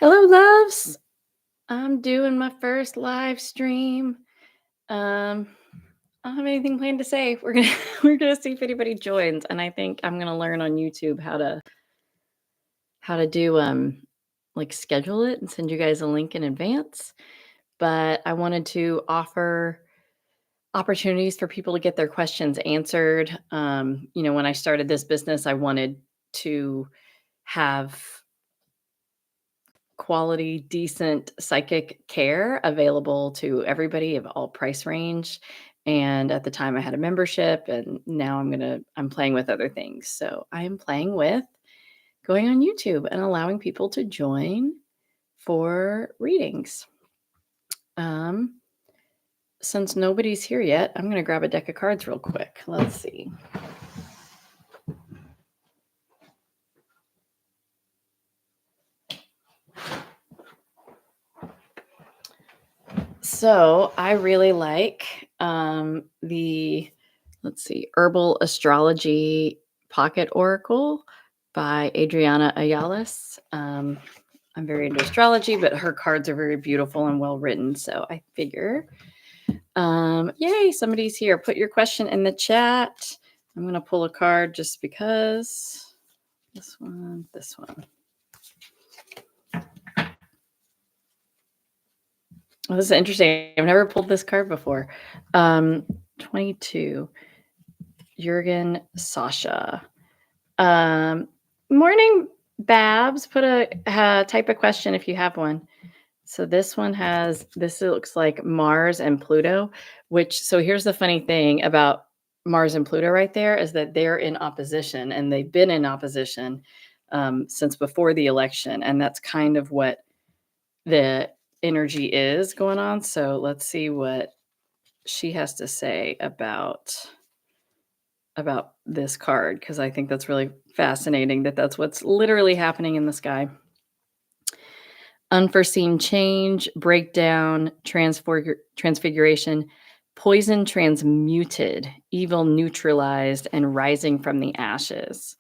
Hello, loves. I'm doing my first live stream. Um, I don't have anything planned to say. We're gonna we're gonna see if anybody joins, and I think I'm gonna learn on YouTube how to do like schedule it and send you guys a link in advance. But I wanted to offer opportunities for people to get their questions answered. When I started this business, I wanted to have quality, decent psychic care available to everybody of all price range. And at the time I had a membership, and now I'm playing with other things. So I am playing with going on YouTube and allowing people to join for readings. Um since nobody's here yet, I'm going to grab a deck of cards real quick. Let's see. So I really like the, let's see, Herbal Astrology Pocket Oracle by Adriana Ayales. I'm very into astrology, but her cards are very beautiful and well written. So I figure, yay, somebody's here. Put your question in the chat. I'm going to pull a card just because. This one, this one. Oh, this is interesting. I've never pulled this card before. 22. Jurgen Sasha. Morning, Babs. Put a type of question if you have one. So this one this looks like Mars and Pluto, so here's the funny thing about Mars and Pluto right there is that they're in opposition, and they've been in opposition since before the election. And that's kind of what the energy is going on. So let's see what she has to say about this card, because I think that's really fascinating that's what's literally happening in the sky. Unforeseen change, breakdown, transfiguration, poison transmuted, evil neutralized, and rising from the ashes.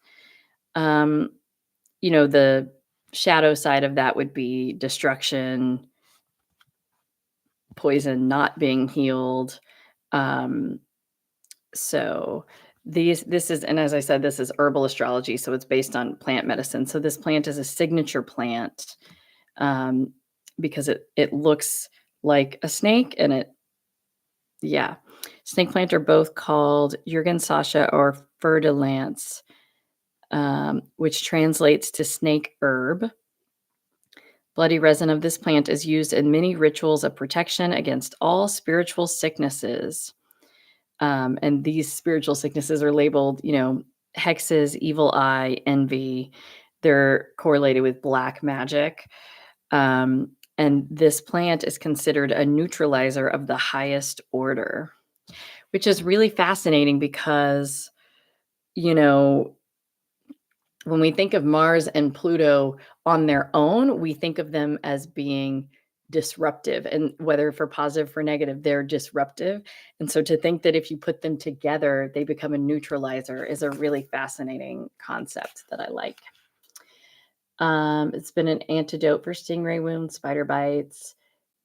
The shadow side of that would be destruction, poison not being healed. So this is, and as I said, this is herbal astrology, so it's based on plant medicine. So this plant is a signature plant because it looks like a snake, and snake plant are both called Jurgen Sasha or Fer de Lance, which translates to snake herb. Bloody resin of this plant is used in many rituals of protection against all spiritual sicknesses. And these spiritual sicknesses are labeled, hexes, evil eye, envy. They're correlated with black magic. And this plant is considered a neutralizer of the highest order, which is really fascinating because, when we think of Mars and Pluto on their own, we think of them as being disruptive, and whether for positive or negative, they're disruptive. And so to think that if you put them together, they become a neutralizer is a really fascinating concept that I like. It's been an antidote for stingray wounds, spider bites.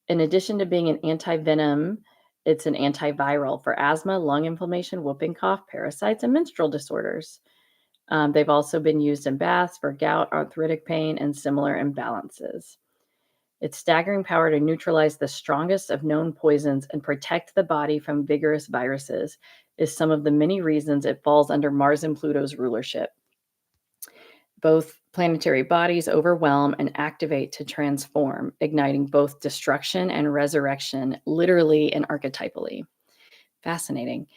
In addition to being an anti-venom, it's an antiviral for asthma, lung inflammation, whooping cough, parasites, and menstrual disorders. They've also been used in baths for gout, arthritic pain, and similar imbalances. Its staggering power to neutralize the strongest of known poisons and protect the body from vigorous viruses is some of the many reasons it falls under Mars and Pluto's rulership. Both planetary bodies overwhelm and activate to transform, igniting both destruction and resurrection, literally and archetypally. Fascinating.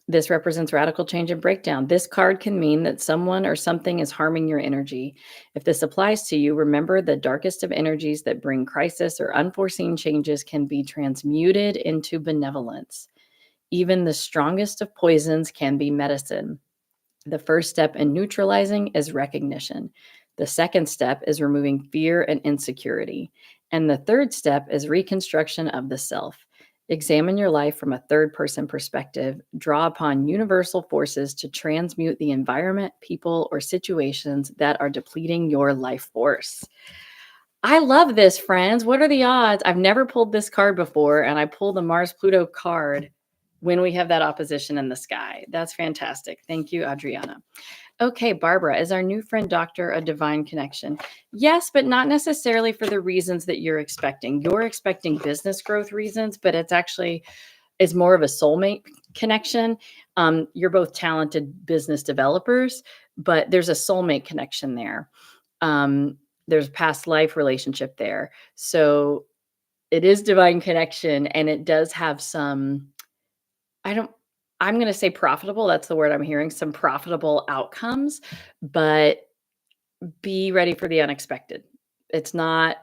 This represents radical change and breakdown. This card can mean that someone or something is harming your energy. If this applies to you, remember the darkest of energies that bring crisis or unforeseen changes can be transmuted into benevolence. Even the strongest of poisons can be medicine. The first step in neutralizing is recognition. The second step is removing fear and insecurity. And the third step is reconstruction of the self. Examine your life from a third person perspective. Draw upon universal forces to transmute the environment, people, or situations that are depleting your life force. I love this, friends. What are the odds? I've never pulled this card before, and I pull the Mars Pluto card when we have that opposition in the sky. That's fantastic. Thank you, Adriana. Okay, Barbara, is our new friend Doctor a divine connection? Yes, but not necessarily for the reasons that you're expecting. You're expecting business growth reasons, but it's actually is more of a soulmate connection. You're both talented business developers, but there's a soulmate connection there. There's past life relationship there. So it is divine connection, and it does have some, I don't, I'm going to say profitable. That's the word I'm hearing, some profitable outcomes, but be ready for the unexpected. It's not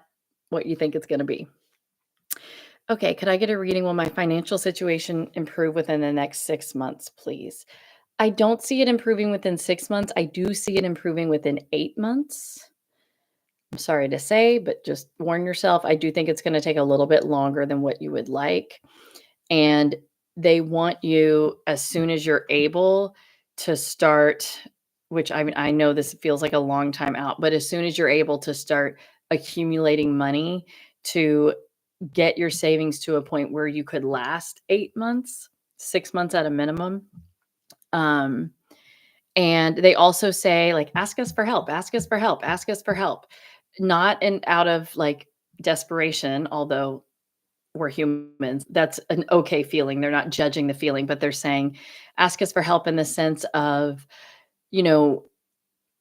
what you think it's going to be. Okay, could I get a reading? Will my financial situation improve within the next 6 months, please? I don't see it improving within 6 months. I do see it improving within 8 months. I'm sorry to say, but just warn yourself. I do think it's going to take a little bit longer than what you would like. And they want you, as soon as you're able, to start, which I mean, I know this feels like a long time out, but as soon as you're able to start accumulating money to get your savings to a point where you could last 8 months, 6 months at a minimum. And they also say, like, ask us for help, ask us for help, ask us for help. Not out of like desperation, although we're humans. That's an okay feeling. They're not judging the feeling, but they're saying, ask us for help in the sense of, you know,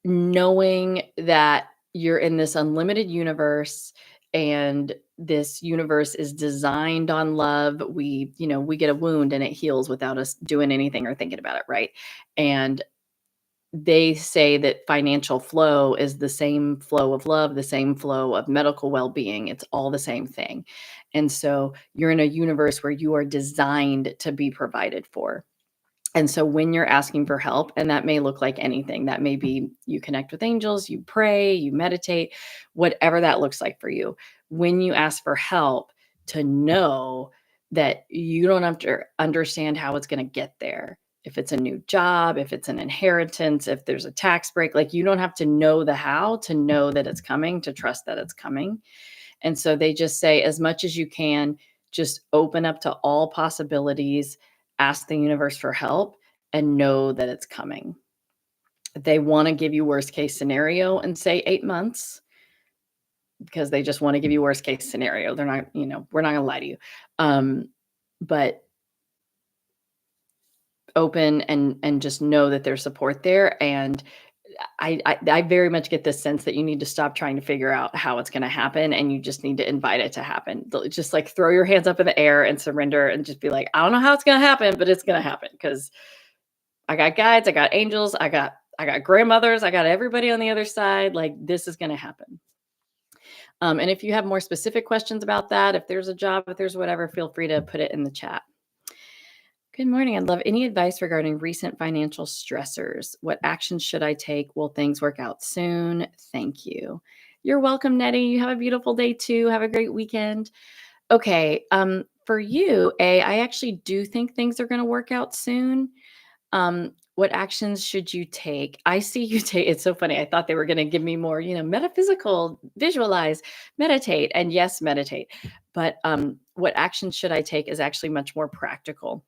knowing that you're in this unlimited universe, and this universe is designed on love. We get a wound and it heals without us doing anything or thinking about it, right? And they say that financial flow is the same flow of love, the same flow of medical well-being. It's all the same thing. And so you're in a universe where you are designed to be provided for. And so when you're asking for help, and that may look like anything, that may be you connect with angels, you pray, you meditate, whatever that looks like for you. When you ask for help, to know that you don't have to understand how it's going to get there. If it's a new job, if it's an inheritance, if there's a tax break, like, you don't have to know the how to know that it's coming, to trust that it's coming. And so they just say, as much as you can, just open up to all possibilities, ask the universe for help, and know that it's coming. They want to give you worst case scenario and say 8 months, because they just want to give you worst case scenario. They're not, we're not going to lie to you. But open and just know that there's support there. And I very much get this sense that you need to stop trying to figure out how it's going to happen, and you just need to invite it to happen. Just like throw your hands up in the air and surrender, and just be like, I don't know how it's going to happen, but it's going to happen, because I got guides, I got angels, I got grandmothers, I got everybody on the other side. Like, this is going to happen. And if you have more specific questions about that, if there's a job, if there's whatever, feel free to put it in the chat. Good morning. I'd love any advice regarding recent financial stressors. What actions should I take? Will things work out soon? Thank you. You're welcome, Nettie. You have a beautiful day too. Have a great weekend. Okay. For you, I actually do think things are going to work out soon. What actions should you take? I see you take, it's so funny. I thought they were going to give me more, metaphysical, visualize, meditate, and yes, meditate. But what actions should I take is actually much more practical.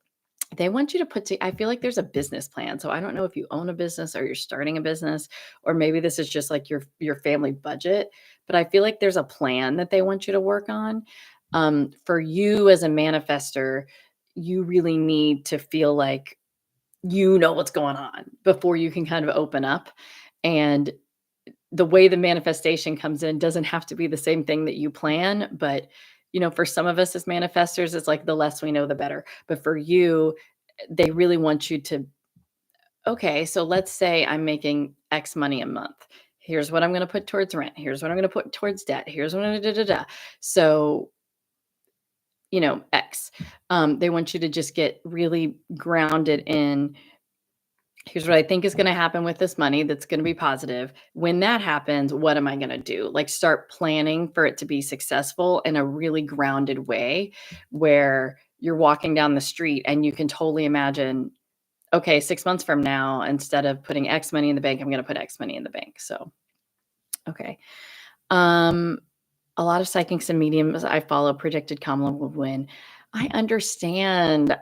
They want you to I feel like there's a business plan. So I don't know if you own a business or you're starting a business, or maybe this is just like your family budget, but I feel like there's a plan that they want you to work on. For you as a manifester, you really need to feel like you know what's going on before you can kind of open up. And the way the manifestation comes in doesn't have to be the same thing that you plan, but for some of us as manifestors, it's like the less we know, the better. But for you, they really want you to, okay, so let's say I'm making X money a month. Here's what I'm going to put towards rent. Here's what I'm going to put towards debt. Here's what I'm going to So, X. They want you to just get really grounded in, here's what I think is going to happen with this money that's going to be positive. When that happens, what am I going to do? Like, start planning for it to be successful in a really grounded way, where you're walking down the street and you can totally imagine, okay, 6 months from now, instead of putting X money in the bank, I'm gonna put X money in the bank. So, okay. Um, a lot of psychics and mediums I follow predicted Kamala would win. I understand.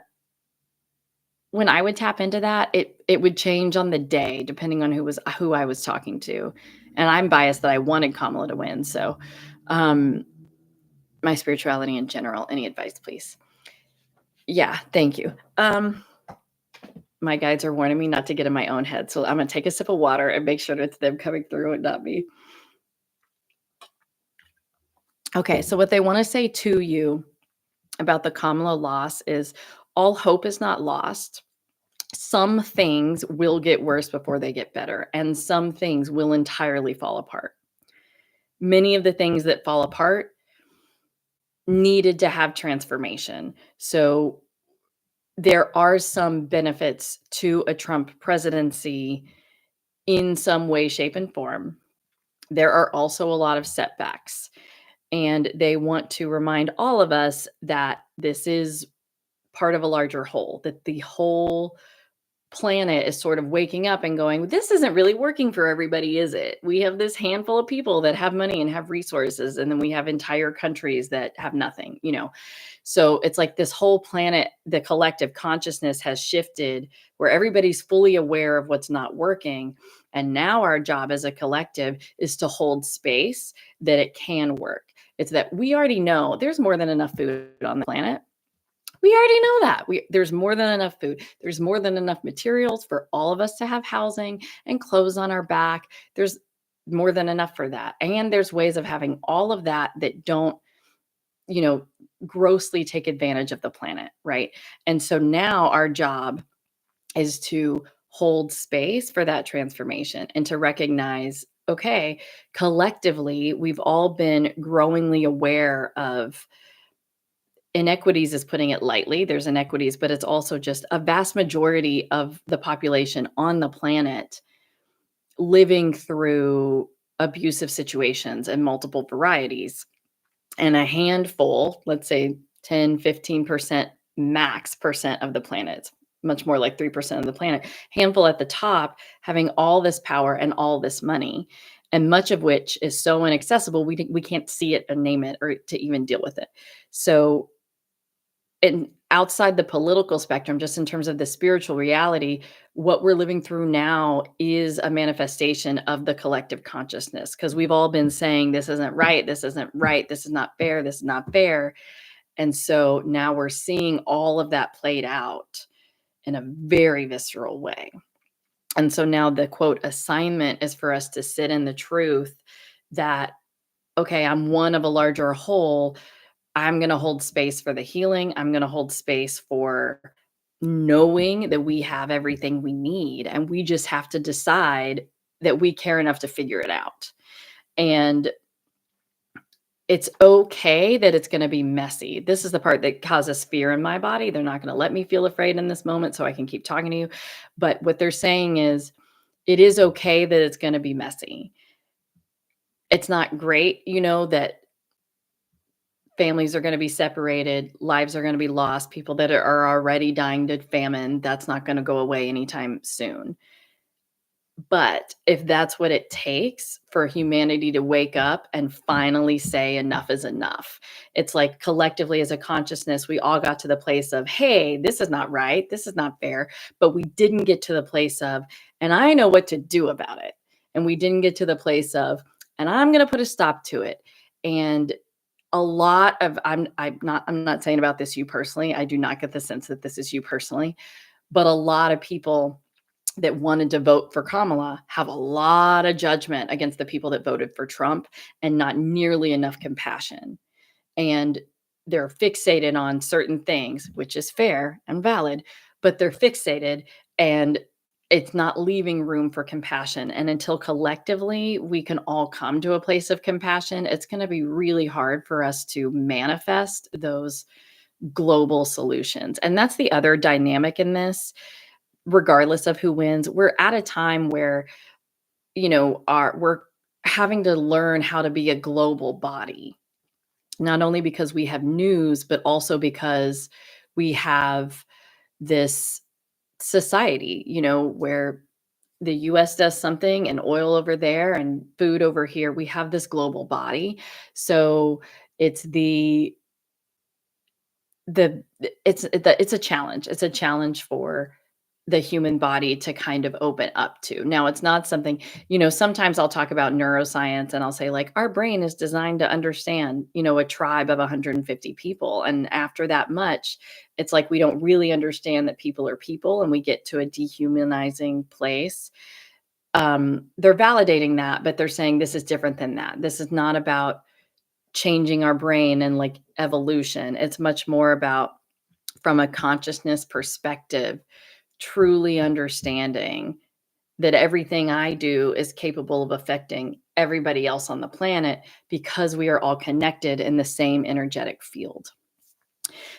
When I would tap into that, it would change on the day depending on who I was talking to, and I'm biased that I wanted Kamala to win, so, um, my spirituality in general. Any advice, please? Yeah, thank you. My guides are warning me not to get in my own head, so I'm gonna take a sip of water and make sure it's them coming through and not me. Okay, so what they wanna say to you about the Kamala loss is all hope is not lost. Some things will get worse before they get better, and some things will entirely fall apart. Many of the things that fall apart needed to have transformation. So there are some benefits to a Trump presidency in some way, shape, and form. There are also a lot of setbacks, and they want to remind all of us that this is part of a larger whole, that the whole planet is sort of waking up and going, this isn't really working for everybody, is it? We have this handful of people that have money and have resources, and then we have entire countries that have nothing, you know? So it's like this whole planet, the collective consciousness has shifted where everybody's fully aware of what's not working. And now our job as a collective is to hold space that it can work. It's that we already know there's more than enough food on the planet. We already know that. There's more than enough food. There's more than enough materials for all of us to have housing and clothes on our back. There's more than enough for that. And there's ways of having all of that that don't, you know, grossly take advantage of the planet, right? And so now our job is to hold space for that transformation and to recognize, okay, collectively, we've all been growingly aware of inequities is putting it lightly. There's inequities, but it's also just a vast majority of the population on the planet living through abusive situations and multiple varieties. And a handful, let's say 10, 15% max percent of the planet, much more like 3% of the planet, handful at the top having all this power and all this money, and much of which is so inaccessible, we can't see it or name it or to even deal with it. So and outside the political spectrum, just in terms of the spiritual reality, what we're living through now is a manifestation of the collective consciousness because we've all been saying, this isn't right, this isn't right, this is not fair, this is not fair. And so now we're seeing all of that played out in a very visceral way. And so now the quote assignment is for us to sit in the truth that, okay, I'm one of a larger whole. I'm going to hold space for the healing. I'm going to hold space for knowing that we have everything we need. And we just have to decide that we care enough to figure it out. And it's okay that it's going to be messy. This is the part that causes fear in my body. They're not going to let me feel afraid in this moment so I can keep talking to you. But what they're saying is, it is okay that it's going to be messy. It's not great, you know, that families are going to be separated, lives are going to be lost, people that are already dying to famine, that's not going to go away anytime soon. But if that's what it takes for humanity to wake up and finally say enough is enough, it's like collectively as a consciousness, we all got to the place of, hey, this is not right, this is not fair, but we didn't get to the place of, and I know what to do about it. And we didn't get to the place of, and I'm going to put a stop to it. And a lot of I'm not saying about this you personally. I do not get the sense that this is you personally, but a lot of people that wanted to vote for Kamala have a lot of judgment against the people that voted for Trump and not nearly enough compassion. And they're fixated on certain things, which is fair and valid, but they're fixated and it's not leaving room for compassion. And until collectively we can all come to a place of compassion, it's going to be really hard for us to manifest those global solutions. And that's the other dynamic in this, regardless of who wins. We're at a time where, you know, we're having to learn how to be a global body, not only because we have news, but also because we have this society, where the US does something and oil over there and food over here. We have this global body. So it's it's a challenge. It's a challenge for the human body to kind of open up to. Now, it's not something, sometimes I'll talk about neuroscience and I'll say, like, our brain is designed to understand, a tribe of 150 people. And after that much, it's like we don't really understand that people are people and we get to a dehumanizing place. They're validating that, but they're saying this is different than that. This is not about changing our brain and like evolution. It's much more about, from a consciousness perspective, truly understanding that everything I do is capable of affecting everybody else on the planet because we are all connected in the same energetic field.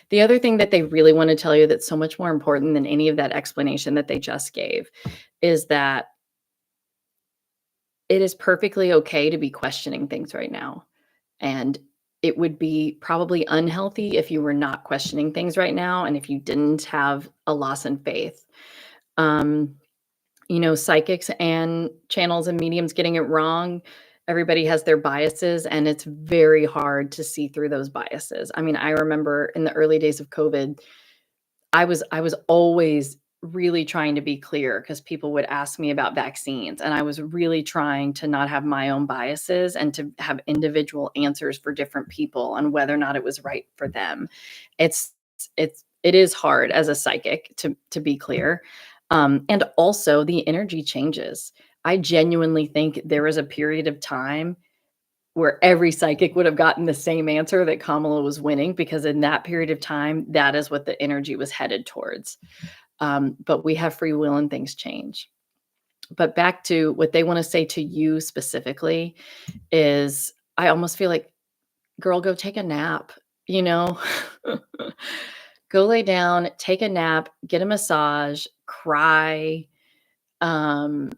The other thing that they really want to tell you that's so much more important than any of that explanation that they just gave is that it is perfectly okay to be questioning things right now. And it would be probably unhealthy if you were not questioning things right now and if you didn't have a loss in faith. Um, psychics and channels and mediums getting it wrong. Everybody has their biases, and it's very hard to see through those biases. I mean, I remember in the early days of COVID, I was always really trying to be clear because people would ask me about vaccines, and I was really trying to not have my own biases and to have individual answers for different people on whether or not it was right for them. It's it is hard as a psychic to be clear. And also the energy changes. I genuinely think there was a period of time where every psychic would have gotten the same answer that Kamala was winning, because in that period of time, that is what the energy was headed towards. But we have free will and things change. But back to what they want to say to you specifically is, I almost feel like, girl, go take a nap, you know? Go lay down, take a nap, get a massage, cry. Um,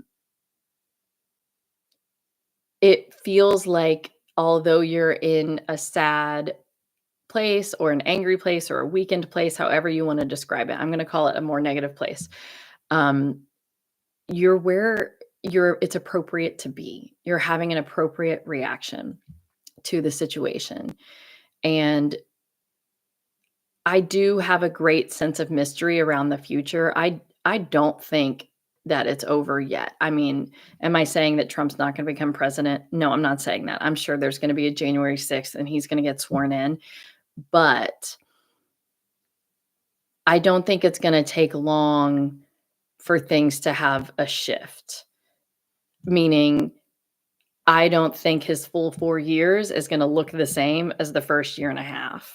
it feels like, although you're in a sad place or an angry place or a weakened place, however you want to describe it, I'm going to call it a more negative place. Um, you're where it's appropriate to be. You're having an appropriate reaction to the situation. And I do have a great sense of mystery around the future. I don't think that it's over yet. I mean, am I saying that Trump's not going to become president? No, I'm not saying that. I'm sure there's going to be a January 6th and he's going to get sworn in, but I don't think it's going to take long for things to have a shift. Meaning, I don't think his full 4 years is going to look the same as the first year and a half.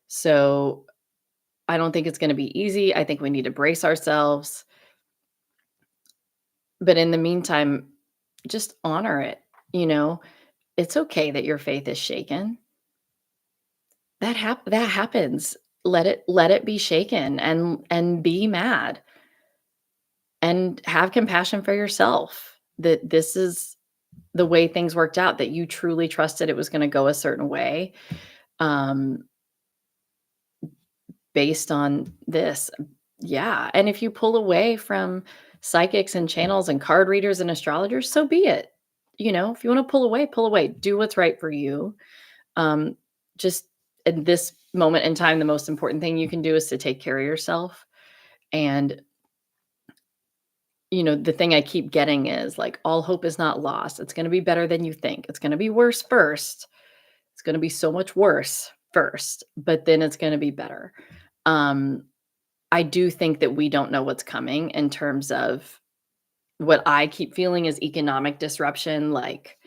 So, I don't think it's going to be easy. I think we need to brace ourselves. But in the meantime, just honor it, you know? It's okay that your faith is shaken. That happens. Let it be shaken and be mad and have compassion for yourself that this is the way things worked out, that you truly trusted it was gonna go a certain way, um, based on this. Yeah, and if you pull away from psychics and channels and card readers and astrologers, so be it. If you wanna pull away, pull away. Do what's right for you. Um, just in this moment in time, the most important thing you can do is to take care of yourself. And, the thing I keep getting is like, all hope is not lost. It's going to be better than you think. It's going to be worse first. It's going to be so much worse first, but then it's going to be better. Um, I do think that we don't know what's coming in terms of what I keep feeling is economic disruption, like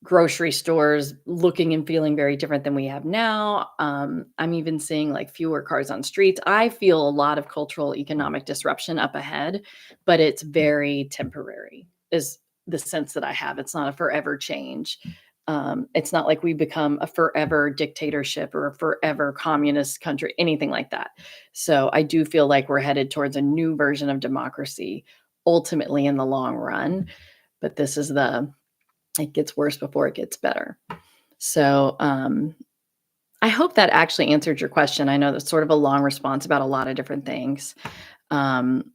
grocery stores looking and feeling very different than we have now. I'm even seeing like fewer cars on streets. I feel a lot of cultural economic disruption up ahead, but it's very temporary, is the sense that I have. It's not a forever change. It's not like we become a forever dictatorship or a forever communist country, anything like that. So I do feel like we're headed towards a new version of democracy, ultimately in the long run. But this is it gets worse before it gets better. So, I hope that actually answered your question. I know that's sort of a long response about a lot of different things. Um,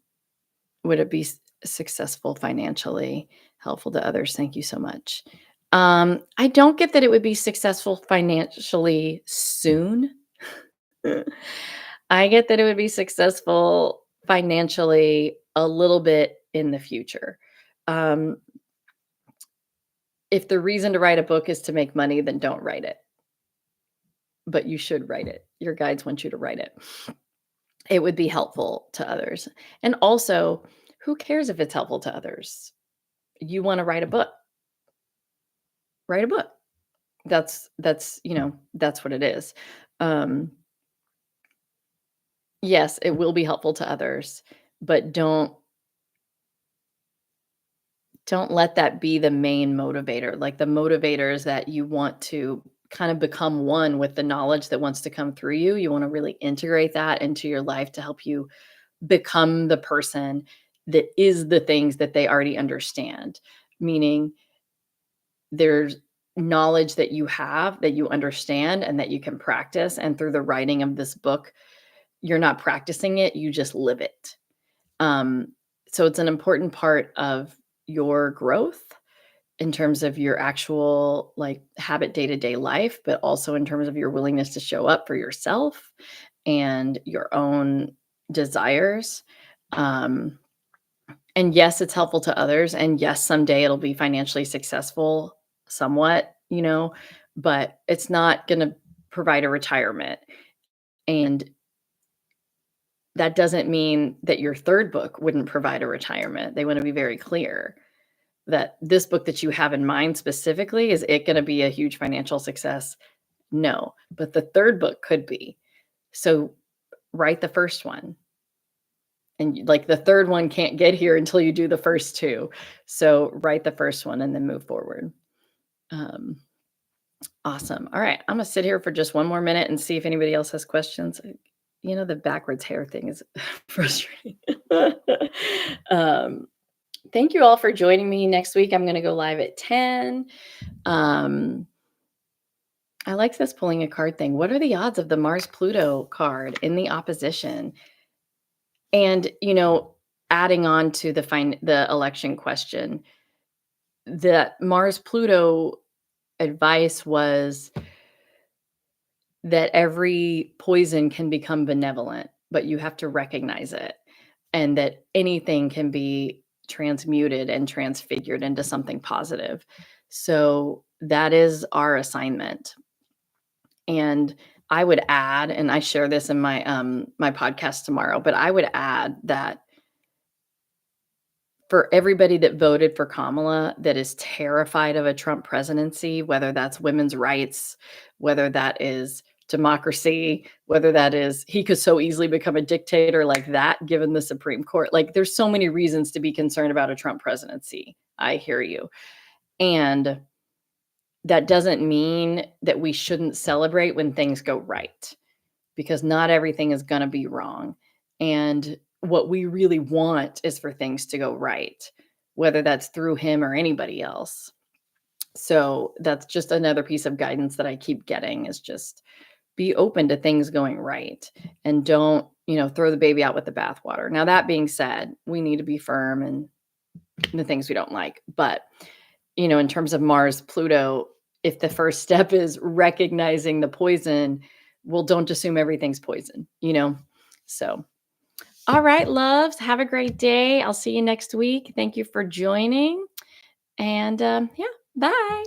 would it be successful financially, helpful to others? Thank you so much. I don't get that it would be successful financially soon. I get that it would be successful financially a little bit in the future. Um, if the reason to write a book is to make money, then don't write it. But you should write it. Your guides want you to write it. It would be helpful to others. And also, who cares if it's helpful to others? You want to write a book. Write a book. That's what it is. Um, yes, it will be helpful to others, but don't let that be the main motivator. Like the motivator is that you want to kind of become one with the knowledge that wants to come through you. You want to really integrate that into your life to help you become the person that is the things that they already understand. Meaning there's knowledge that you have that you understand and that you can practice. And through the writing of this book, you're not practicing it, you just live it. Um, so it's an important part of your growth in terms of your actual like habit day-to-day life, but also in terms of your willingness to show up for yourself and your own desires. Um, and yes, it's helpful to others. And yes, someday it'll be financially successful somewhat, but it's not going to provide a retirement. And that doesn't mean that your third book wouldn't provide a retirement. They want to be very clear that this book that you have in mind specifically, is it going to be a huge financial success? No, but the third book could be. So write the first one. And like the third one can't get here until you do the first two. So write the first one and then move forward. Um, awesome. All right. I'm going to sit here for just one more minute and see if anybody else has questions. The backwards hair thing is frustrating. um, thank you all for joining me. Next week, I'm going to go live at 10. I like this pulling a card thing. What are the odds of the Mars Pluto card in the opposition? And, adding on to the election question, that Mars Pluto advice was that every poison can become benevolent, but you have to recognize it, and that anything can be transmuted and transfigured into something positive. So that is our assignment. And I would add, and I share this in my podcast tomorrow, but I would add that for everybody that voted for Kamala that is terrified of a Trump presidency, whether that's women's rights, whether that is democracy, whether that is he could so easily become a dictator like that, given the Supreme Court. Like there's so many reasons to be concerned about a Trump presidency. I hear you. And that doesn't mean that we shouldn't celebrate when things go right, because not everything is going to be wrong. And what we really want is for things to go right, whether that's through him or anybody else. So that's just another piece of guidance that I keep getting, is just be open to things going right and don't, throw the baby out with the bathwater. Now, that being said, we need to be firm in the things we don't like. But, in terms of Mars, Pluto, if the first step is recognizing the poison, well, don't assume everything's poison, So, all right, loves, have a great day. I'll see you next week. Thank you for joining. And yeah, bye.